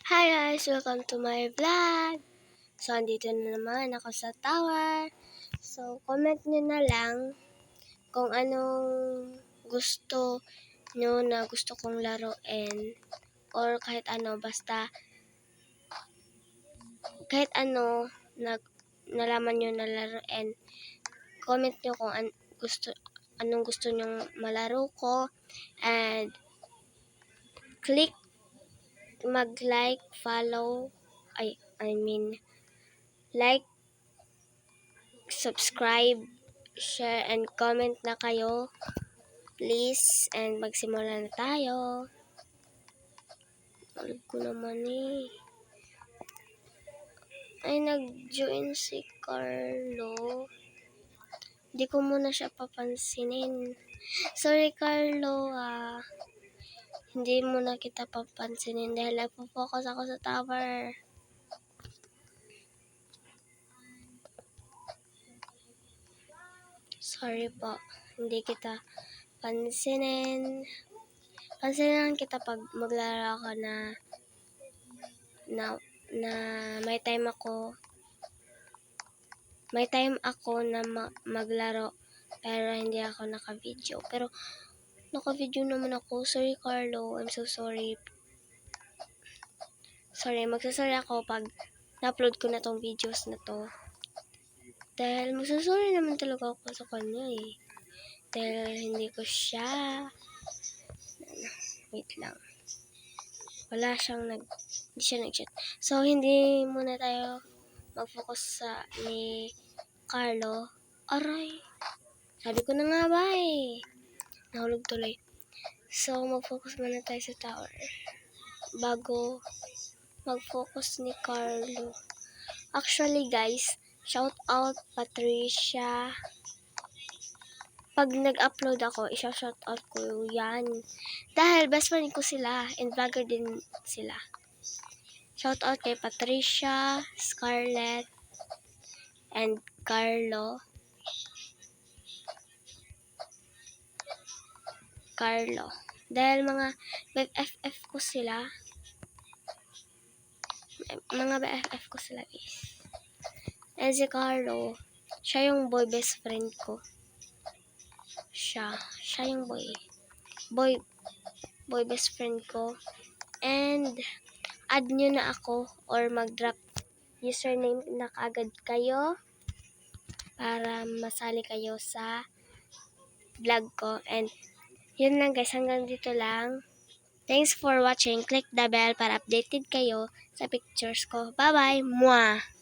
Hi guys! Welcome to my vlog! So, andito na naman ako sa tower. So, comment nyo na lang kung anong gusto nyo na gusto kong laruin. Or kahit ano, basta kahit ano na nalaman nyo na laruin. Comment nyo kung anong gusto nyong malaro ko. And click mag-like, follow, like, subscribe, share, and comment na kayo. Please, and magsimula na tayo. Alam ko naman eh. Ay, nag-join si Carlo. Hindi ko muna siya papansinin. Sorry, Carlo ah. Hindi muna kita papansinin dahil nagpo-focus ako sa tower. Sorry po. Hindi kita pansinin. Pansinin kita pag maglaro ako na may time ako na maglaro pero hindi ako naka-video. Pero naka-video naman ako. Sorry, Carlo. I'm so sorry. Sorry, magsasorry ako pag na-upload ko na tong videos na to. Dahil magsasorry naman talaga ako sa kanya eh. Dahil hindi ko siya... Wait lang. Hindi siya nag-chat. So, hindi muna tayo mag-focus sa ni Carlo. Aray! Sabi ko na nga ba eh. Nahulog tuloy. So, mag-focus muna tayo sa tower. Bago mag-focus ni Carlo. Actually guys, shout out Patricia. Pag nag-upload ako, i-shout out ko yan. Dahil best friend ko sila and vlogger din sila. Shout out kay Patricia, Scarlett, and Carlo. Dahil mga BFF ko sila. Guys. And si Carlo, siya yung boy best friend ko. Siya yung boy best friend ko. And add nyo na ako or mag-drop username na kaagad kayo para masali kayo sa vlog ko. And yun lang guys, hanggang dito lang. Thanks for watching. Click the bell para updated kayo sa pictures ko. Bye-bye! Mwah!